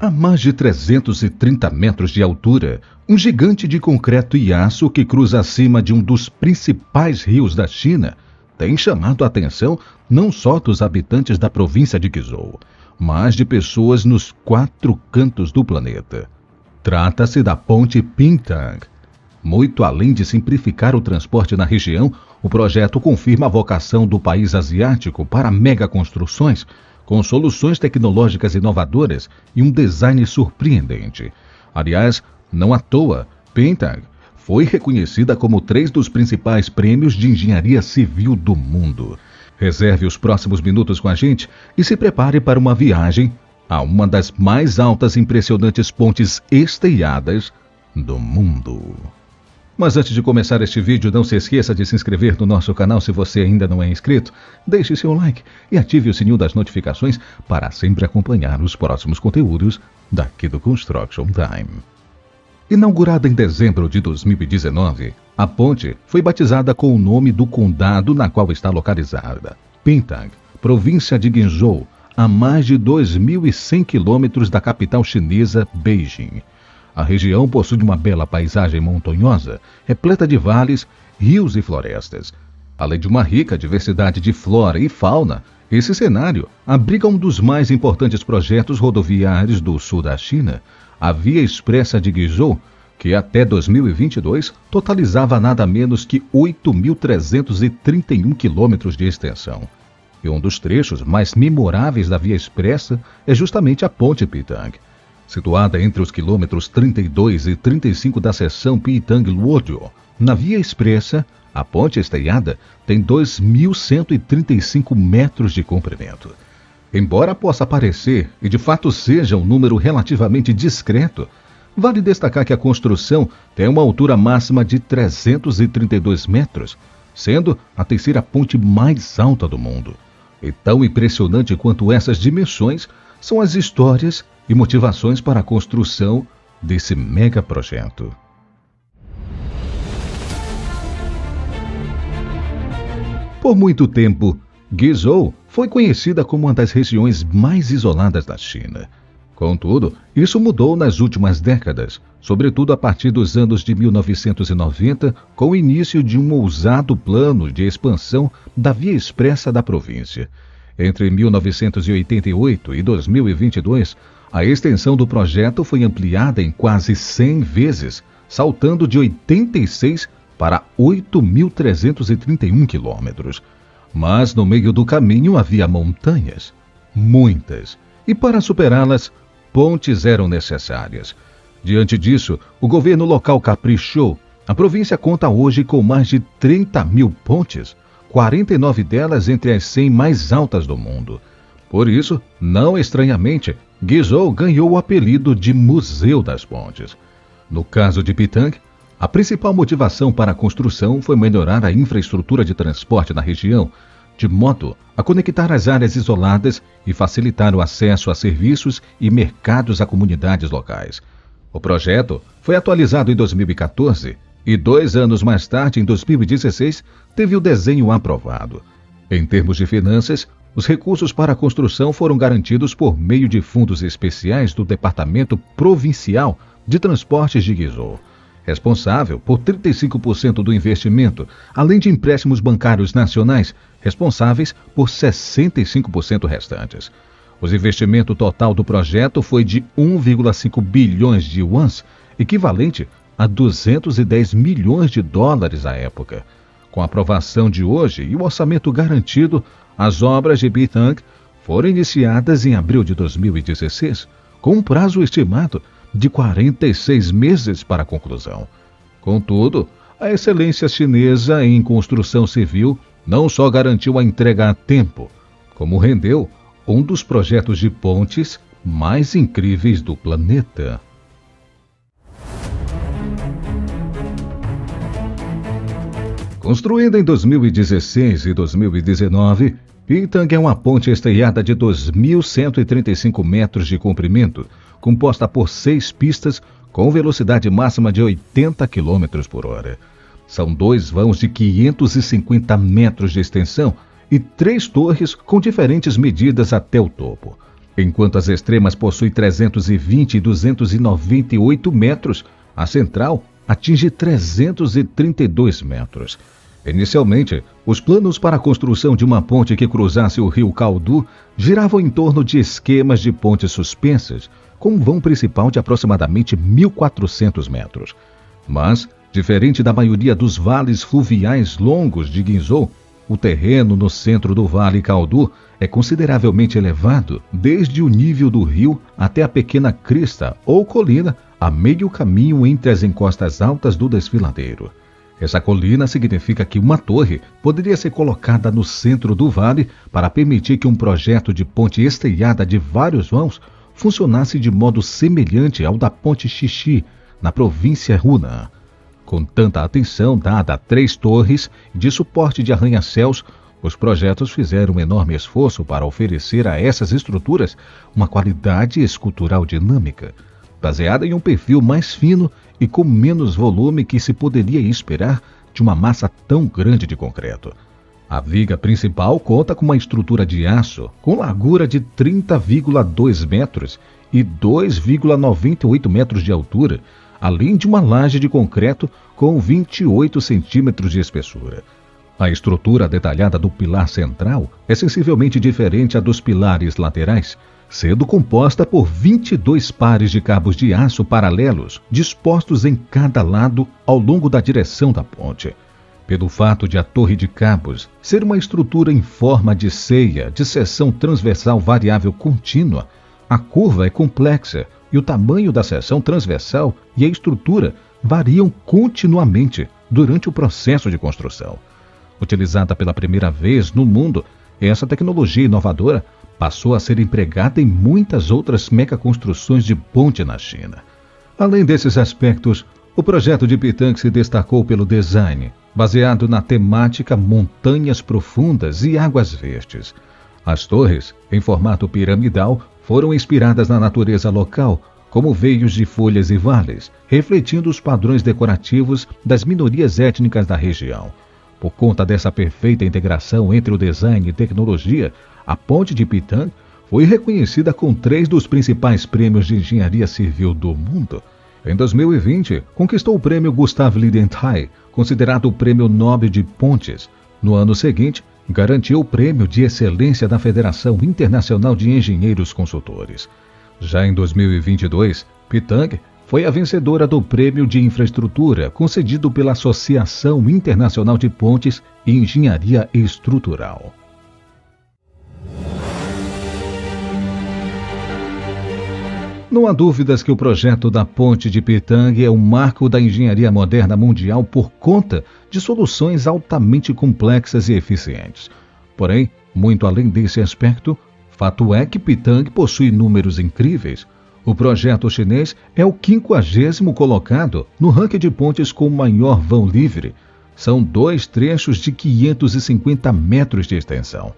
A mais de 330 metros de altura, um gigante de concreto e aço que cruza acima de um dos principais rios da China tem chamado a atenção não só dos habitantes da província de Guizhou, mas de pessoas nos 4 cantos do planeta. Trata-se da ponte Pingtang. Muito além de simplificar o transporte na região, o projeto confirma a vocação do país asiático para megaconstruções, com soluções tecnológicas inovadoras e um design surpreendente. Aliás, não à toa, Pingtang foi reconhecida como 3 dos principais prêmios de engenharia civil do mundo. Reserve os próximos minutos com a gente e se prepare para uma viagem a uma das mais altas e impressionantes pontes esteiadas do mundo. Mas antes de começar este vídeo, não se esqueça de se inscrever no nosso canal se você ainda não é inscrito. Deixe seu like e ative o sininho das notificações para sempre acompanhar os próximos conteúdos daqui do Construction Time. Inaugurada em dezembro de 2019, a ponte foi batizada com o nome do condado na qual está localizada, Pingtang, província de Guizhou, a mais de 2.100 quilômetros da capital chinesa, Beijing. A região possui uma bela paisagem montanhosa, repleta de vales, rios e florestas. Além de uma rica diversidade de flora e fauna, esse cenário abriga um dos mais importantes projetos rodoviários do sul da China, a Via Expressa de Guizhou, que até 2022 totalizava nada menos que 8.331 quilômetros de extensão. E um dos trechos mais memoráveis da Via Expressa é justamente a ponte Pingtang. Situada entre os quilômetros 32 e 35 da seção Pingtang-Luodio, na Via Expressa, a ponte esteiada tem 2.135 metros de comprimento. Embora possa parecer, e de fato seja um número relativamente discreto, vale destacar que a construção tem uma altura máxima de 332 metros, sendo a terceira ponte mais alta do mundo. E tão impressionante quanto essas dimensões são as histórias e motivações para a construção desse mega projeto. Por muito tempo, Guizhou foi conhecida como uma das regiões mais isoladas da China. Contudo, isso mudou nas últimas décadas, sobretudo a partir dos anos de 1990, com o início de um ousado plano de expansão da Via Expressa da província. Entre 1988 e 2022, a extensão do projeto foi ampliada em quase 100 vezes, saltando de 86 para 8.331 quilômetros. Mas no meio do caminho havia montanhas, muitas, e para superá-las, pontes eram necessárias. Diante disso, o governo local caprichou. A província conta hoje com mais de 30.000 pontes, 49 delas entre as 100 mais altas do mundo. Por isso, não estranhamente, Guizhou ganhou o apelido de Museu das Pontes. No caso de Pingtang, a principal motivação para a construção foi melhorar a infraestrutura de transporte na região, de modo a conectar as áreas isoladas e facilitar o acesso a serviços e mercados a comunidades locais. O projeto foi atualizado em 2014 e 2 anos mais tarde, em 2016, teve o desenho aprovado. Em termos de finanças, os recursos para a construção foram garantidos por meio de fundos especiais do Departamento Provincial de Transportes de Guizhou, responsável por 35% do investimento, além de empréstimos bancários nacionais, responsáveis por 65% restantes. O investimento total do projeto foi de 1,5 bilhões de yuans, equivalente a 210 milhões de dólares à época. Com a aprovação de hoje e o orçamento garantido, as obras de Pingtang foram iniciadas em abril de 2016, com um prazo estimado de 46 meses para a conclusão. Contudo, a excelência chinesa em construção civil não só garantiu a entrega a tempo, como rendeu um dos projetos de pontes mais incríveis do planeta. Construída em 2016 e 2019, Pingtang é uma ponte esteiada de 2.135 metros de comprimento, composta por 6 pistas com velocidade máxima de 80 km por hora. São 2 vãos de 550 metros de extensão e 3 torres com diferentes medidas até o topo. Enquanto as extremas possuem 320 e 298 metros, a central atinge 332 metros. Inicialmente, os planos para a construção de uma ponte que cruzasse o rio Caldu giravam em torno de esquemas de pontes suspensas, com um vão principal de aproximadamente 1.400 metros. Mas, diferente da maioria dos vales fluviais longos de Guizhou, o terreno no centro do Vale Caldu é consideravelmente elevado, desde o nível do rio até a pequena crista ou colina, a meio caminho entre as encostas altas do desfiladeiro. Essa colina significa que uma torre poderia ser colocada no centro do vale para permitir que um projeto de ponte estreada de vários vãos funcionasse de modo semelhante ao da Ponte Xixi, na província Hunan. Com tanta atenção dada a 3 torres de suporte de arranha-céus, os projetos fizeram um enorme esforço para oferecer a essas estruturas uma qualidade escultural dinâmica, baseada em um perfil mais fino e com menos volume que se poderia esperar de uma massa tão grande de concreto. A viga principal conta com uma estrutura de aço com largura de 30,2 metros e 2,98 metros de altura, além de uma laje de concreto com 28 centímetros de espessura. A estrutura detalhada do pilar central é sensivelmente diferente à dos pilares laterais, sendo composta por 22 pares de cabos de aço paralelos, dispostos em cada lado ao longo da direção da ponte. Pelo fato de a torre de cabos ser uma estrutura em forma de ceia de seção transversal variável contínua, a curva é complexa e o tamanho da seção transversal e a estrutura variam continuamente durante o processo de construção. Utilizada pela primeira vez no mundo, essa tecnologia inovadora passou a ser empregada em muitas outras megaconstruções de ponte na China. Além desses aspectos, o projeto de Pitang se destacou pelo design, baseado na temática montanhas profundas e águas verdes. As torres, em formato piramidal, foram inspiradas na natureza local, como veios de folhas e vales, refletindo os padrões decorativos das minorias étnicas da região. Por conta dessa perfeita integração entre o design e tecnologia, a ponte de Pitang foi reconhecida com 3 dos principais prêmios de engenharia civil do mundo. Em 2020, conquistou o prêmio Gustav Lilienthal, considerado o prêmio Nobel de Pontes. No ano seguinte, garantiu o prêmio de excelência da Federação Internacional de Engenheiros Consultores. Já em 2022, Pitang foi a vencedora do Prêmio de Infraestrutura, concedido pela Associação Internacional de Pontes e Engenharia Estrutural. Não há dúvidas que o projeto da ponte de Pitang é um marco da engenharia moderna mundial por conta de soluções altamente complexas e eficientes. Porém, muito além desse aspecto, fato é que Pitang possui números incríveis. O projeto chinês é o 50º colocado no ranking de pontes com maior vão livre. São 2 trechos de 550 metros de extensão.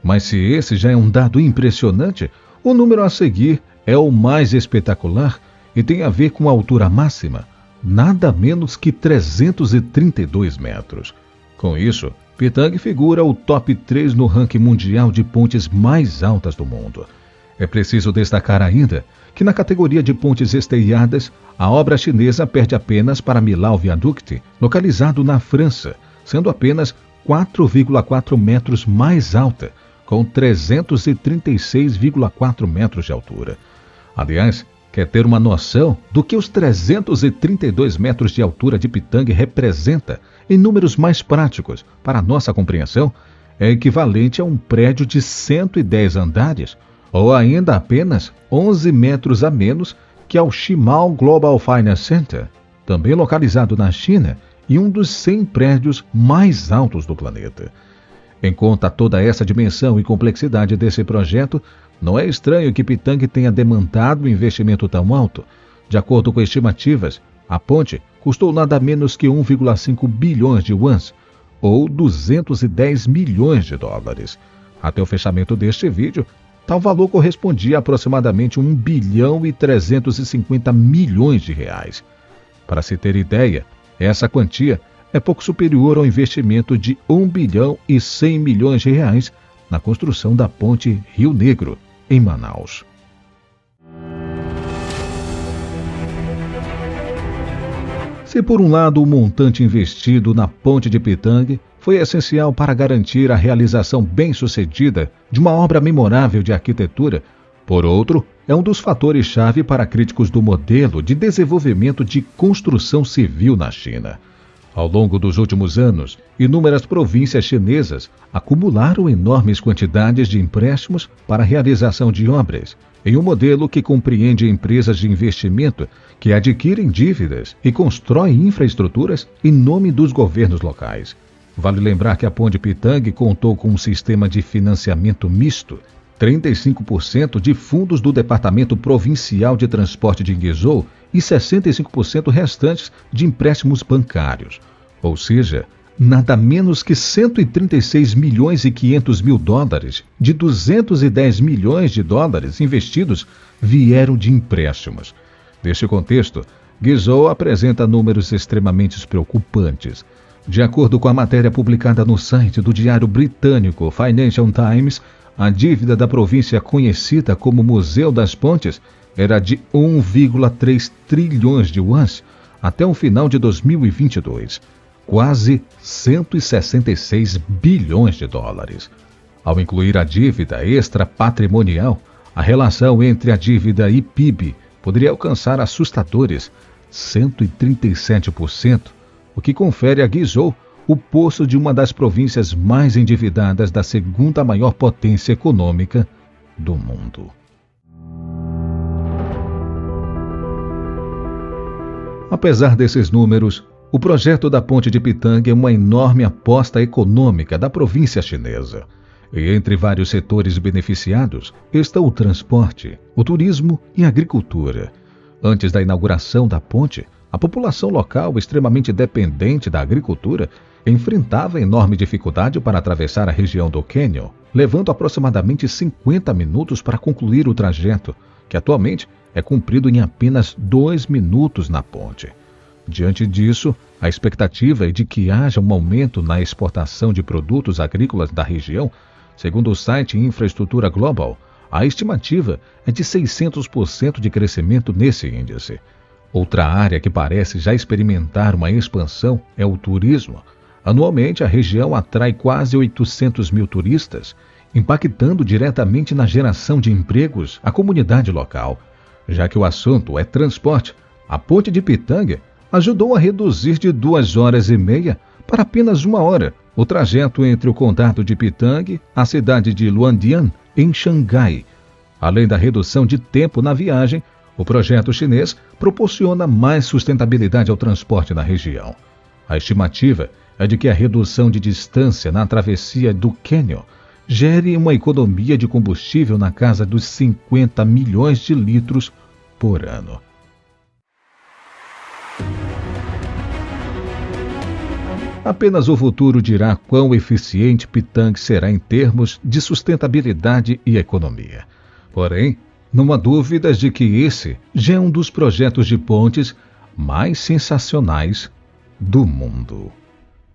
Mas se esse já é um dado impressionante, o número a seguir é o mais espetacular e tem a ver com a altura máxima, nada menos que 332 metros. Com isso, Pitang figura o top 3 no ranking mundial de pontes mais altas do mundo. É preciso destacar ainda que na categoria de pontes esteiadas, a obra chinesa perde apenas para Millau Viaduct, localizado na França, sendo apenas 4,4 metros mais alta, com 336,4 metros de altura. Aliás, quer ter uma noção do que os 332 metros de altura de Pitang representa em números mais práticos para nossa compreensão, é equivalente a um prédio de 110 andares, ou ainda apenas 11 metros a menos que ao Shimao Global Finance Center, também localizado na China e um dos 100 prédios mais altos do planeta. Em conta toda essa dimensão e complexidade desse projeto, não é estranho que Pitang tenha demandado um investimento tão alto. De acordo com estimativas, a ponte custou nada menos que 1,5 bilhões de yuans, ou 210 milhões de dólares. Até o fechamento deste vídeo, tal valor correspondia a aproximadamente 1 bilhão e 350 milhões de reais. Para se ter ideia, essa quantia é pouco superior ao investimento de 1 bilhão e 100 milhões de reais na construção da ponte Rio Negro, em Manaus. Se por um lado o montante investido na ponte de Pitang foi essencial para garantir a realização bem-sucedida de uma obra memorável de arquitetura, por outro, é um dos fatores-chave para críticos do modelo de desenvolvimento de construção civil na China. Ao longo dos últimos anos, inúmeras províncias chinesas acumularam enormes quantidades de empréstimos para a realização de obras, em um modelo que compreende empresas de investimento que adquirem dívidas e constroem infraestruturas em nome dos governos locais. Vale lembrar que a Ponte Pitang contou com um sistema de financiamento misto, 35% de fundos do Departamento Provincial de Transporte de Guizhou e 65% restantes de empréstimos bancários. Ou seja, nada menos que 136 milhões e 500 mil dólares de 210 milhões de dólares investidos vieram de empréstimos. Neste contexto, Guizhou apresenta números extremamente preocupantes. De acordo com a matéria publicada no site do diário britânico Financial Times, a dívida da província conhecida como Museu das Pontes era de 1,3 trilhões de yuans até o final de 2022, quase 166 bilhões de dólares. Ao incluir a dívida extra-patrimonial, a relação entre a dívida e PIB poderia alcançar assustadores 137%, o que confere a Guizhou o posto de uma das províncias mais endividadas da segunda maior potência econômica do mundo. Apesar desses números, o projeto da Ponte de Pitang é uma enorme aposta econômica da província chinesa. E entre vários setores beneficiados estão o transporte, o turismo e a agricultura. Antes da inauguração da ponte, a população local, extremamente dependente da agricultura, enfrentava enorme dificuldade para atravessar a região do Canyon, levando aproximadamente 50 minutos para concluir o trajeto, que atualmente é cumprido em apenas 2 minutos na ponte. Diante disso, a expectativa é de que haja um aumento na exportação de produtos agrícolas da região. Segundo o site Infraestrutura Global, a estimativa é de 600% de crescimento nesse índice. Outra área que parece já experimentar uma expansão é o turismo. Anualmente, a região atrai quase 800 mil turistas, impactando diretamente na geração de empregos à comunidade local. Já que o assunto é transporte, a Ponte de Pitang ajudou a reduzir de 2 horas e meia para apenas 1 hora o trajeto entre o condado de Pitang, a cidade de Luandian, em Xangai. Além da redução de tempo na viagem, o projeto chinês proporciona mais sustentabilidade ao transporte na região. A estimativa é de que a redução de distância na travessia do Canyon gere uma economia de combustível na casa dos 50 milhões de litros por ano. Apenas o futuro dirá quão eficiente Pitang será em termos de sustentabilidade e economia. Porém, não há dúvidas de que esse já é um dos projetos de pontes mais sensacionais do mundo.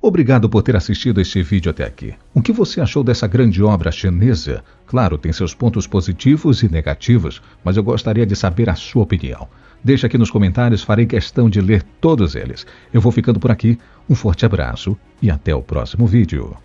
Obrigado por ter assistido este vídeo até aqui. O que você achou dessa grande obra chinesa? Claro, tem seus pontos positivos e negativos, mas eu gostaria de saber a sua opinião. Deixa aqui nos comentários, farei questão de ler todos eles. Eu vou ficando por aqui, um forte abraço e até o próximo vídeo.